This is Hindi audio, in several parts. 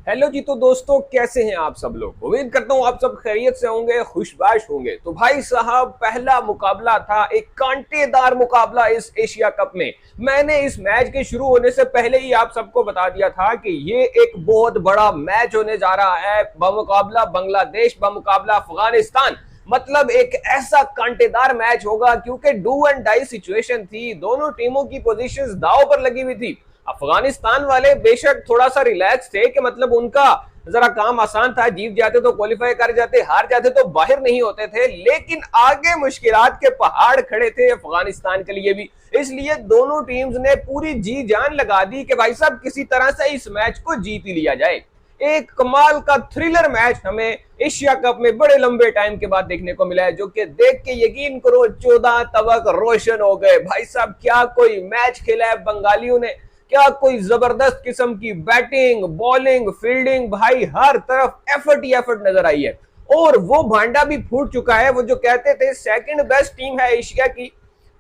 हेलो जी। तो दोस्तों कैसे हैं आप सब लोग। उम्मीद करता हूं आप सब खैरियत से होंगे, खुशबाश होंगे। तो भाई साहब, पहला मुकाबला था, एक कांटेदार मुकाबला इस एशिया कप में। मैंने इस मैच के शुरू होने से पहले ही आप सबको बता दिया था कि ये एक बहुत बड़ा मैच होने जा रहा है। बमुकाबला बांग्लादेश, बमुकाबला अफगानिस्तान। मतलब एक ऐसा कांटेदार मैच होगा, क्योंकि डू एंड डाई सिचुएशन थी। दोनों टीमों की पोजीशंस दांव पर लगी हुई थी। अफगानिस्तान वाले बेशक थोड़ा सा रिलैक्स थे कि मतलब उनका जरा काम आसान था, जीत जाते तो क्वालिफाई कर जाते, हार जाते तो बाहर नहीं होते थे। लेकिन आगे मुश्किलात के पहाड़ खड़े थे अफगानिस्तान के लिए भी। इसलिए दोनों टीम्स ने पूरी जी जान लगा दी कि भाई साहब किसी तरह से इस मैच को जीत ही लिया जाए। एक कमाल का थ्रिलर मैच हमें एशिया कप में बड़े लंबे टाइम के बाद देखने को मिला है, जो कि देख के यकीन करो 14 तवक रोशन हो गए। भाई साहब क्या कोई मैच खेला है बंगालियों ने, क्या कोई जबरदस्त किस्म की बैटिंग, बॉलिंग, फील्डिंग। भाई हर तरफ एफर्ट ही एफर्ट नजर आई है। और वो भांडा भी फूट चुका है। वो जो कहते थे सेकंड बेस्ट टीम है एशिया की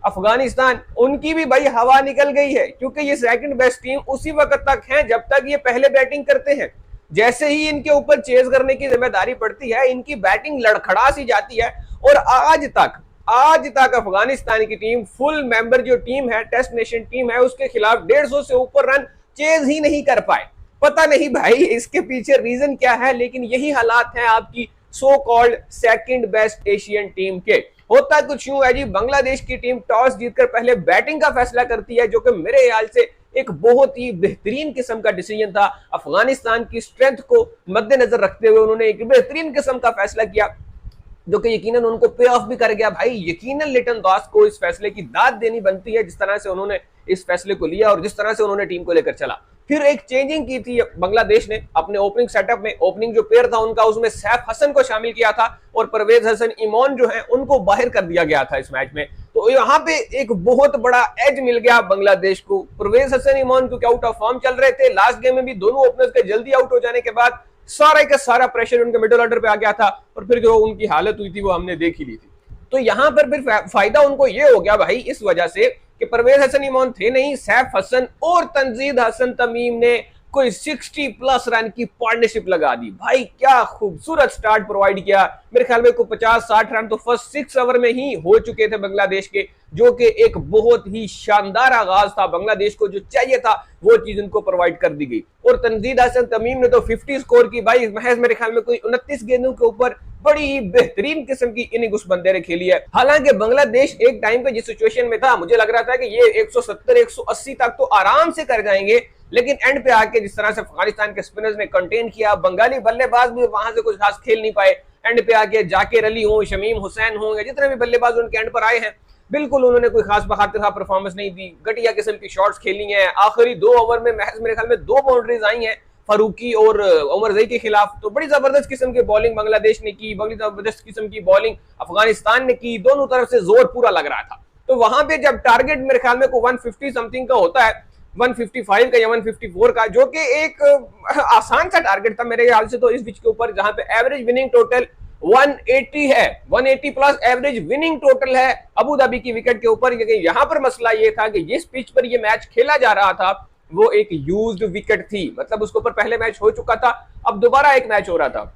अफगानिस्तान, उनकी भी भाई हवा निकल गई है। क्योंकि ये सेकंड बेस्ट टीम उसी वक्त तक है जब तक ये पहले बैटिंग करते हैं। जैसे ही इनके ऊपर चेज करने की जिम्मेदारी पड़ती है, इनकी बैटिंग लड़खड़ा सी जाती है। और आज तक अफगानिस्तान की टीम फुल मेंबर जो टीम है, टेस्ट नेशन टीम है, उसके खिलाफ 150 से ऊपर रन चेज ही नहीं कर पाए। पता नहीं भाई इसके पीछे रीजन क्या है, लेकिन यही हालात हैं आपकी so called second best Asian team के। होता कुछ यूं है जी, बांग्लादेश की टीम टॉस जीतकर पहले बैटिंग का फैसला करती है, जो कि मेरे ख्याल से एक बहुत ही बेहतरीन किस्म का डिसीजन था। अफगानिस्तान की स्ट्रेंथ को मद्देनजर रखते हुए उन्होंने एक बेहतरीन किस्म का फैसला किया, जो कि यकीनन उनको पे ऑफ भी कर गया। भाई यकीनन लिटन दास को इस फैसले की दाद देनी बनती है, जिस तरह से उन्होंने इस फैसले को लिया और जिस तरह से उन्होंने टीम को लेकर चला। फिर एक चेंजिंग की थी बांग्लादेश ने अपने ओपनिंग सेटअप में। ओपनिंग जो पेयर था उनका, उसमें सैफ हसन को शामिल किया था और परवेज हसन इमोन जो है उनको बाहर कर दिया गया था इस मैच में। तो यहाँ पे एक बहुत बड़ा एज मिल गया बांग्लादेश को। परवेज हसन इमोन क्योंकि आउट ऑफ फॉर्म चल रहे थे, लास्ट गेम में भी दोनों ओपनर्स के जल्दी आउट हो जाने के बाद सारा का सारा प्रेशर उनके मिडिल ऑर्डर पे आ गया था। और फिर जो उनकी हालत हुई थी वो हमने देख ही ली थी। तो यहां पर फिर फायदा उनको ये हो गया भाई, इस वजह से कि परवेज हसन इमोन थे नहीं, सैफ हसन और तंजीद हसन तमीम ने कोई 60 प्लस रन की पार्टनरशिप लगा दी। भाई क्या खूबसूरत स्टार्ट प्रोवाइड किया। मेरे ख्याल में को 50-60 रन तो फर्स्ट 6 ओवर में ही हो चुके थे बांग्लादेश के, जो कि एक बहुत ही शानदार आगाज था। बांग्लादेश को जो चाहिए था वो चीज उनको प्रोवाइड कर दी गई। और तंजीद हसन तमीम ने तो 50 स्कोर की भाई, महज मेरे ख्याल में कोई 29 गेंदों के ऊपर बड़ी ही बेहतरीन किस्म की इनिंग उस बंदे ने खेली है। हालांकि बांग्लादेश एक टाइम पे जिस सिचुएशन में था, मुझे लग रहा था कि ये 170-180 तक तो आराम से कर जाएंगे। लेकिन एंड पे आके जिस तरह से अफगानिस्तान के स्पिनर्स ने कंटेन किया, बंगाली बल्लेबाज भी वहां से कुछ खास खेल नहीं पाए। एंड पे आके जाकिर अली हो, शमीम हुसैन हो, या जितने भी बल्लेबाज उनके एंड पर आए हैं, बिल्कुल उन्होंने कोई खास बहादुर परफॉर्मेंस नहीं दी। घटिया किस्म की शॉट्स खेली हैं। आखिरी 2 ओवर में महज मेरे ख्याल में 2 बाउंड्रीज आई हैं फारूकी और उमर जई के खिलाफ। तो बड़ी जबरदस्त किस्म की बॉलिंग बांग्लादेश ने की, बड़ी जबरदस्त किस्म की बॉलिंग अफगानिस्तान ने की। दोनों तरफ से जोर पूरा लग रहा था। तो वहां पे जब टारगेट मेरे ख्याल में को 150 समथिंग का होता है, 155 का या 154 का, जो कि एक आसान सा टारगेट था मेरे ख्याल से तो इस पिच के ऊपर, जहां पे एवरेज विनिंग टोटल 180 है, 180 प्लस एवरेज विनिंग टोटल है अबू धाबी की विकेट के ऊपर। यहां पर मसला यह था कि जिस पिच पर यह मैच खेला जा रहा था वो एक यूज्ड विकेट थी, मतलब उसके ऊपर पहले मैच हो चुका था, अब दोबारा एक मैच हो रहा था।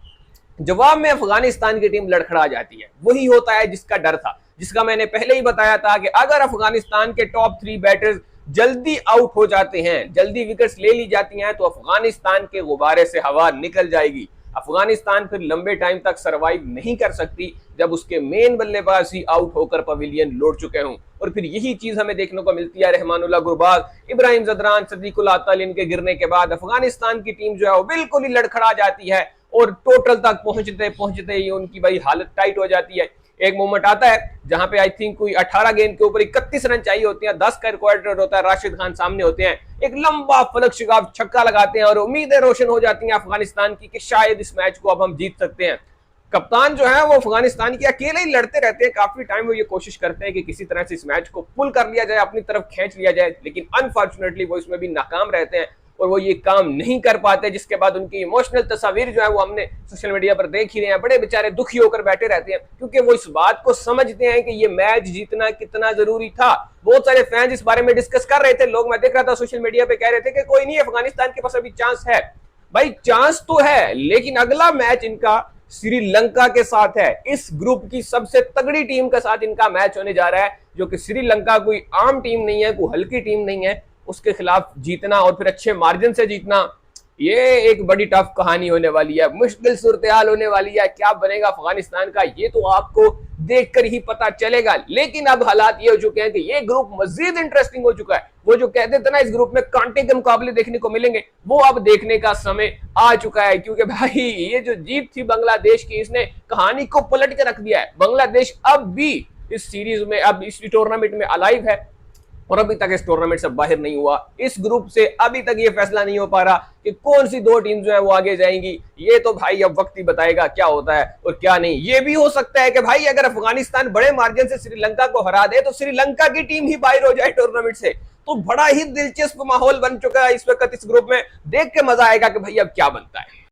जवाब में अफगानिस्तान की टीम लड़खड़ा जाती है। वही होता है जिसका डर था, जिसका मैंने पहले ही बताया था कि अगर अफगानिस्तान के टॉप 3 बैटर्स जल्दी आउट हो जाते हैं, जल्दी विकेट्स ले ली जाती हैं, तो अफगानिस्तान के गुब्बारे से हवा निकल जाएगी। अफगानिस्तान फिर लंबे टाइम तक सरवाइव नहीं कर सकती जब उसके मेन बल्लेबाज ही आउट होकर पवेलियन लौट चुके हों। और फिर यही चीज हमें देखने को मिलती है। रहमानुल्लाह गुरबाज, इब्राहिम जदरान, सदीकुल अताल इनके गिरने के बाद अफगानिस्तान की टीम जो है वो बिल्कुल ही लड़खड़ा जाती है और टोटल तक पहुंचते पहुंचते ही उनकी भाई हालत टाइट हो जाती है। एक मोमेंट आता है जहां पे आई थिंक कोई 18 गेंद के ऊपर 31 रन चाहिए होते हैं, 10 का रिक्वायर्ड होता है, राशिद खान सामने होते हैं, एक लंबा फलक शिकाफ छक्का लगाते हैं और उम्मीदें रोशन हो जाती हैं अफगानिस्तान की कि शायद इस मैच को अब हम जीत सकते हैं। कप्तान जो है वो अफगानिस्तान की अकेले ही लड़ते रहते हैं काफी टाइम। वो ये कोशिश करते हैं कि किसी तरह से इस मैच को पुल कर लिया जाए, अपनी तरफ खींच लिया जाए, लेकिन अनफॉर्चुनेटली वो इसमें भी नाकाम रहते हैं और वो ये काम नहीं कर पाते, जिसके बाद उनकी इमोशनल तस्वीर जो है वो हमने सोशल मीडिया पर देख ही रहे हैं। बड़े बेचारे दुखी होकर बैठे रहते हैं क्योंकि वो इस बात को समझते हैं कि ये मैच जीतना कितना जरूरी था। बहुत सारे फैंस इस बारे में डिस्कस कर रहे थे, लोग मैं देख रहा था सोशल मीडिया पे कह रहे थे कि कोई नहीं, अफगानिस्तान के पास अभी चांस है। भाई चांस तो है, लेकिन अगला मैच इनका श्रीलंका के साथ है। इस ग्रुप की सबसे तगड़ी टीम के साथ इनका मैच होने जा रहा है, जो कि श्रीलंका कोई आम टीम नहीं है, कोई हल्की टीम नहीं है। उसके खिलाफ जीतना और फिर अच्छे मार्जिन से जीतना, ये एक बड़ी टफ कहानी होने वाली है, मुश्किल सूरत-ए-हाल होने वाली है। क्या बनेगा अफगानिस्तान का, ये तो आपको देखकर ही पता चलेगा। लेकिन अब हालात ये हो चुके हैं कि ये ग्रुप मजीद इंटरेस्टिंग हो चुका है। वो जो कहते थे ना इस ग्रुप में कांटे के मुकाबले देखने को मिलेंगे, वो अब देखने का समय आ चुका है। क्योंकि भाई ये जो जीत थी बांग्लादेश की, इसने कहानी को पलट के रख दिया है। बांग्लादेश अब भी इस सीरीज में, अब इस टूर्नामेंट में अलाइव है और अभी तक इस टूर्नामेंट से बाहर नहीं हुआ। इस ग्रुप से अभी तक ये फैसला नहीं हो पा रहा कि कौन सी दो टीम जो है वो आगे जाएंगी। ये तो भाई अब वक्त ही बताएगा क्या होता है और क्या नहीं। ये भी हो सकता है कि भाई अगर अफगानिस्तान बड़े मार्जिन से श्रीलंका को हरा दे तो श्रीलंका की टीम ही बाहर हो जाए टूर्नामेंट से। तो बड़ा ही दिलचस्प माहौल बन चुका है इस वक्त इस ग्रुप में। देख के मजा आएगा कि भाई अब क्या बनता है।